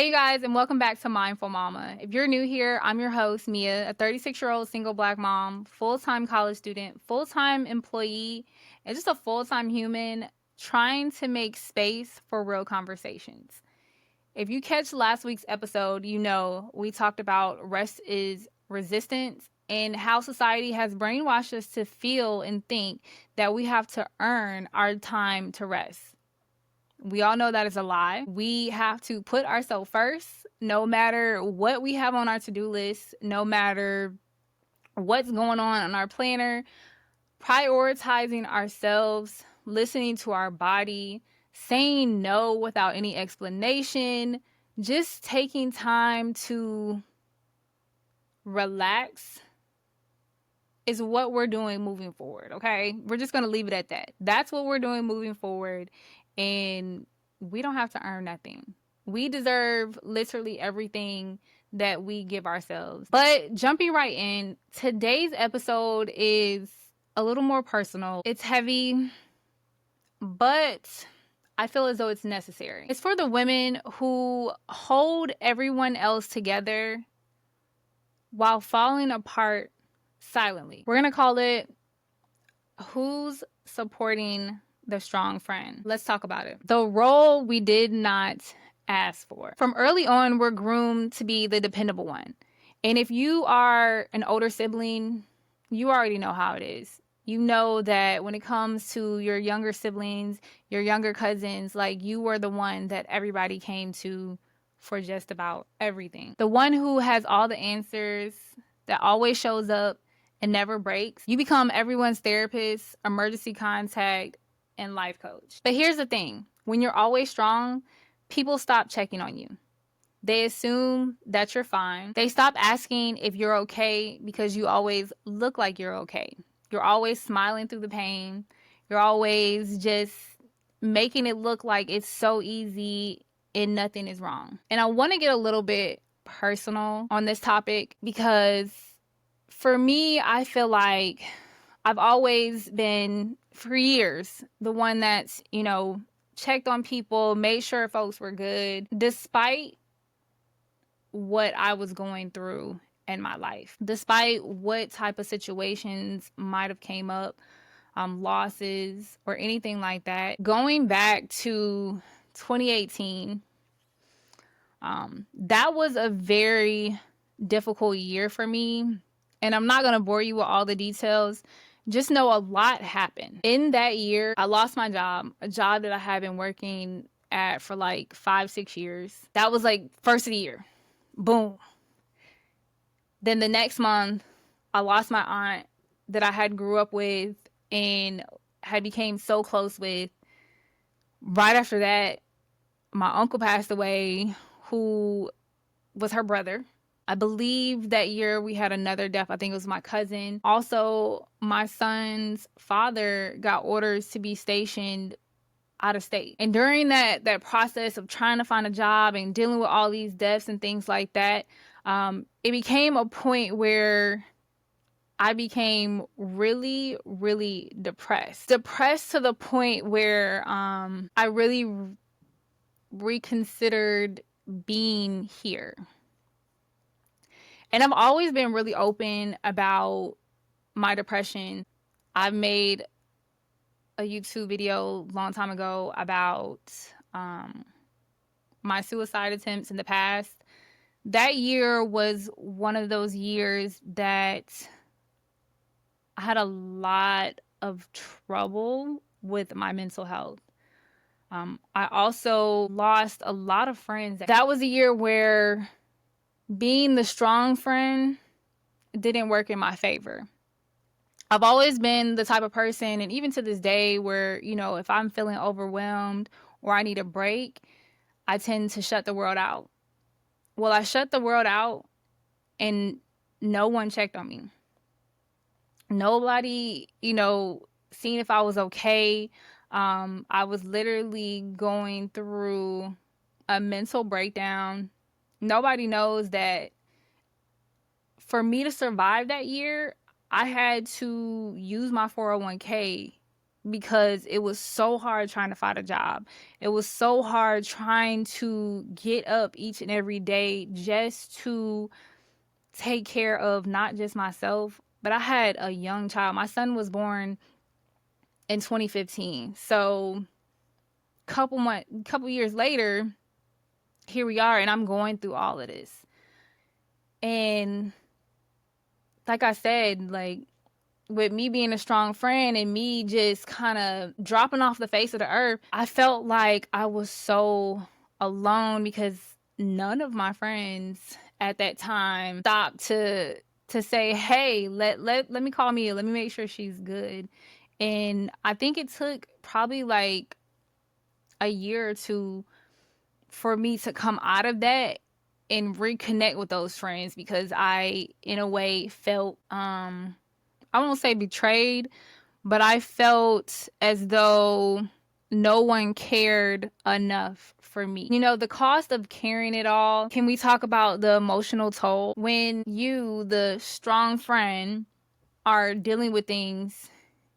Hey, you guys, and welcome back to Mindful Mama. If you're new here, I'm your host, Mia, a 36-year-old single Black mom, full-time college student, full-time employee, and just a full-time human trying to make space for real conversations. If you catch last week's episode, you know we talked about rest is resistance and how society has brainwashed us to feel and think that we have to earn our time to rest. We all know that is a lie. We have to put ourselves first, no matter what we have on our to-do list, no matter what's going on our planner, prioritizing ourselves, listening to our body, saying no without any explanation, just taking time to relax is what we're doing moving forward, okay? We're just going to leave it at that. That's what we're doing moving forward. And we don't have to earn nothing. We deserve literally everything that we give ourselves. But jumping right in, today's episode is a little more personal. It's heavy, but I feel as though it's necessary. It's for the women who hold everyone else together while falling apart silently. We're going to call it Who's Supporting the Strong Friend. Let's talk about it. The role we did not ask for. From early on, we're groomed to be the dependable one. And if you are an older sibling, you already know how it is. You know that when it comes to your younger siblings, your younger cousins, like you were the one that everybody came to for just about everything. The one who has all the answers, that always shows up and never breaks. You become everyone's therapist, emergency contact, and life coach. But here's the thing. When you're always strong, people stop checking on you. They assume that you're fine. They stop asking if you're okay because you always look like you're okay. You're always smiling through the pain. You're always just making it look like it's so easy and nothing is wrong. And I want to get a little bit personal on this topic because for me, I feel like I've always been, for years, the one that's, checked on people, made sure folks were good, despite what I was going through in my life, despite what type of situations might have came up, losses or anything like that. Going back to 2018, that was a very difficult year for me. And I'm not going to bore you with all the details. Just know a lot happened. In that year, I lost my job, a job that I had been working at for like 5-6 years. That was like first of the year. Boom. Then the next month, I lost my aunt that I had grew up with and had became so close with. Right after that, my uncle passed away, who was her brother. I believe that year we had another death. I think it was my cousin. Also, my son's father got orders to be stationed out of state. And during that process of trying to find a job and dealing with all these deaths and things like that, it became a point where I became really, really depressed. Depressed to the point where I really reconsidered being here. And I've always been really open about my depression. I've made a YouTube video a long time ago about my suicide attempts in the past. That year was one of those years that I had a lot of trouble with my mental health. I also lost a lot of friends. That was a year where being the strong friend didn't work in my favor. I've always been the type of person, and even to this day, where, if I'm feeling overwhelmed or I need a break, I tend to shut the world out. Well, I shut the world out and no one checked on me. Nobody, seeing if I was okay. I was literally going through a mental breakdown. Nobody knows that for me to survive that year, I had to use my 401k because it was so hard trying to find a job. It was so hard trying to get up each and every day just to take care of not just myself, but I had a young child. My son was born in 2015. So couple years later, here we are, and I'm going through all of this. And like I said, like with me being a strong friend and me just kind of dropping off the face of the earth, I felt like I was so alone because none of my friends at that time stopped to say, hey, let me call Mia, let me make sure she's good. And I think it took probably like a year or two for me to come out of that and reconnect with those friends, because I in a way felt I won't say betrayed, but I felt as though no one cared enough for me. You know, the cost of carrying it all. Can we talk about the emotional toll when you, the strong friend, are dealing with things?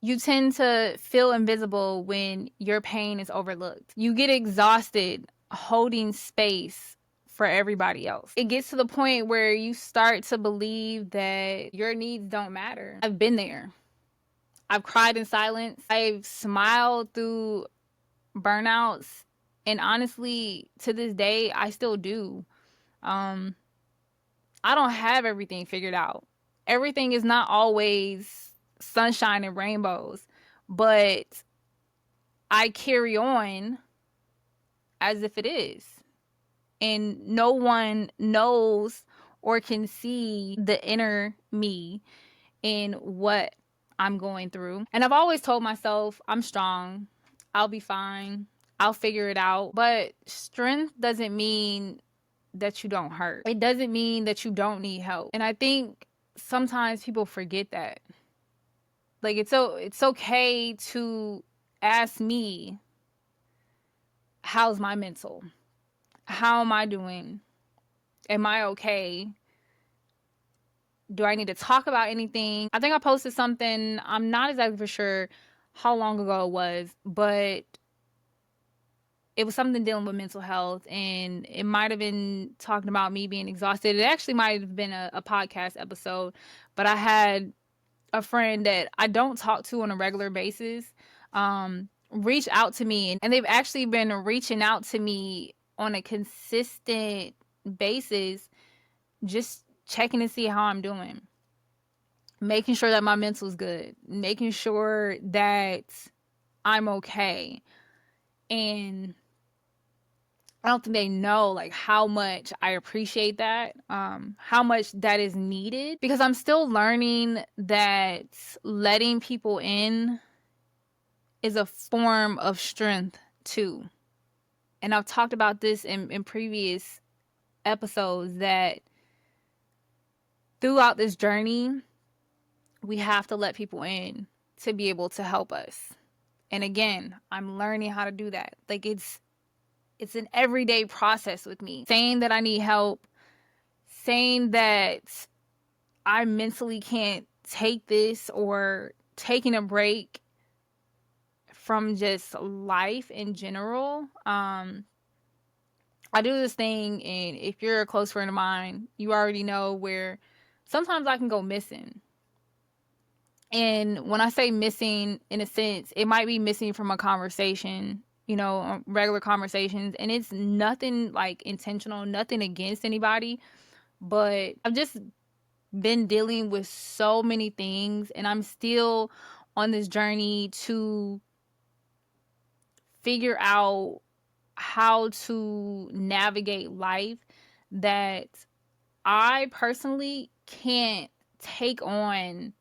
You tend to feel invisible when your pain is overlooked. You get exhausted holding space for everybody else. It gets to the point where you start to believe that your needs don't matter. I've been there. I've cried in silence. I've smiled through burnouts. And honestly, to this day, I still do. I don't have everything figured out. Everything is not always sunshine and rainbows, but I carry on as if it is. And no one knows or can see the inner me in what I'm going through. And I've always told myself, I'm strong. I'll be fine. I'll figure it out. But strength doesn't mean that you don't hurt. It doesn't mean that you don't need help. And I think sometimes people forget that. Like it's okay to ask me, how's my mental? How am I doing? Am I okay? Do I need to talk about anything? I think I posted something. I'm not exactly for sure how long ago it was, but it was something dealing with mental health, and it might have been talking about me being exhausted. It actually might have been a podcast episode, but I had a friend that I don't talk to on a regular basis reach out to me, and they've actually been reaching out to me on a consistent basis, just checking to see how I'm doing, making sure that my mental's good, making sure that I'm okay. And I don't think they know like how much I appreciate that, how much that is needed, because I'm still learning that letting people in is a form of strength too. And I've talked about this in previous episodes, that throughout this journey, we have to let people in to be able to help us. And again, I'm learning how to do that. Like it's an everyday process with me. Saying that I need help, saying that I mentally can't take this, or taking a break from just life in general. I do this thing, and if you're a close friend of mine, you already know, where sometimes I can go missing. And when I say missing, in a sense, it might be missing from a conversation, regular conversations. And it's nothing like intentional, nothing against anybody. But I've just been dealing with so many things, and I'm still on this journey to figure out how to navigate life, that I personally can't take on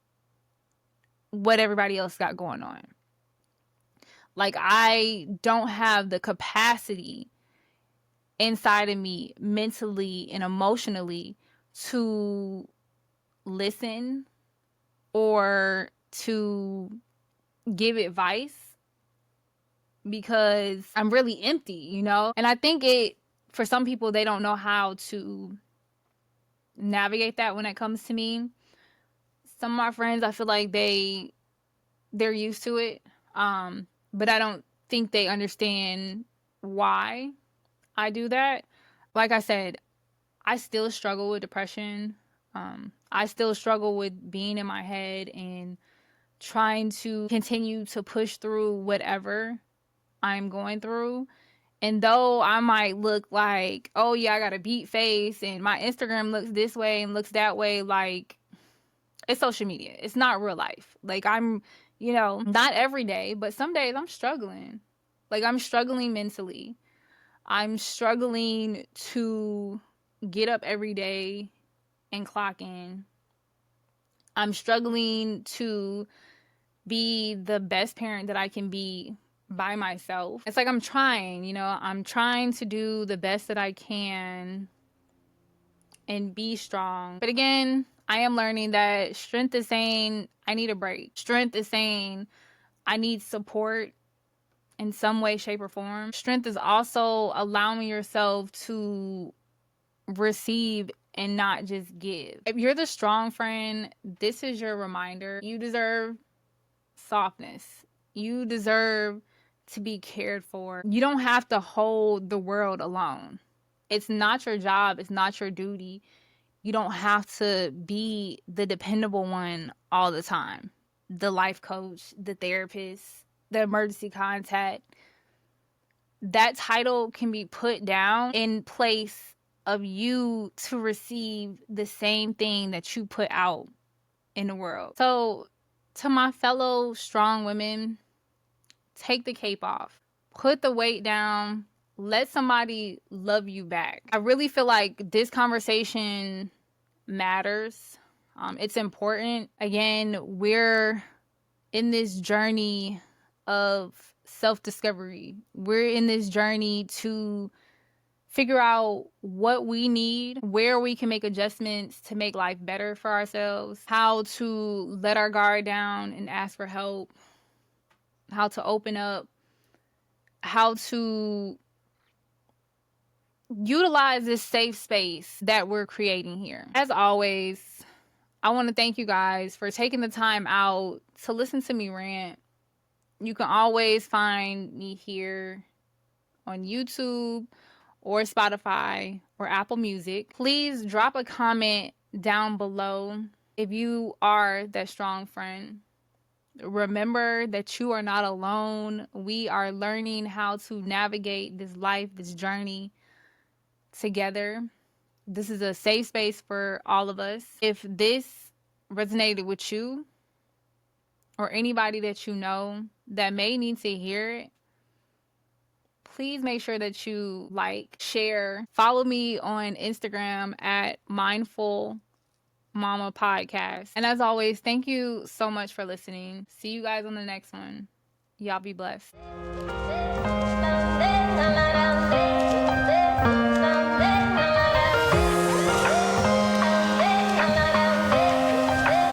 what everybody else got going on. Like I don't have the capacity inside of me, mentally and emotionally, to listen or to give advice, because I'm really empty, And I think for some people, they don't know how to navigate that when it comes to me. Some of my friends, I feel like they're used to it. But I don't think they understand why I do that. Like I said, I still struggle with depression. I still struggle with being in my head and trying to continue to push through whatever I'm going through. And though I might look like, oh yeah, I got a beat face and my Instagram looks this way and looks that way, like, it's social media. It's not real life. Like, I'm, not every day, but some days I'm struggling. Like, I'm struggling mentally. I'm struggling to get up every day and clock in. I'm struggling to be the best parent that I can be by myself. It's like I'm trying, I'm trying to do the best that I can and be strong. But again, I am learning that strength is saying I need a break. Strength is saying I need support in some way, shape, or form. Strength is also allowing yourself to receive and not just give. If you're the strong friend, this is your reminder. You deserve softness. You deserve to be cared for. You don't have to hold the world alone. It's not your job. It's not your duty. You don't have to be the dependable one all the time. The life coach, the therapist, the emergency contact. That title can be put down in place of you to receive the same thing that you put out in the world. So, to my fellow strong women, take the cape off. Put the weight down. Let somebody love you back. I really feel like this conversation matters. It's important. Again, we're in this journey of self-discovery. We're in this journey to figure out what we need, where we can make adjustments to make life better for ourselves, how to let our guard down and ask for help, how to open up, how to utilize this safe space that we're creating here. As always, I want to thank you guys for taking the time out to listen to me rant. You can always find me here on YouTube or Spotify or Apple Music. Please drop a comment down below if you are that strong friend. Remember that you are not alone. We are learning how to navigate this life, this journey together. This is a safe space for all of us. If this resonated with you or anybody that you know that may need to hear it, please make sure that you like, share, follow me on Instagram at Mindful Mama Podcast. And as always, thank you so much for listening. See you guys on the next one. Y'all be blessed.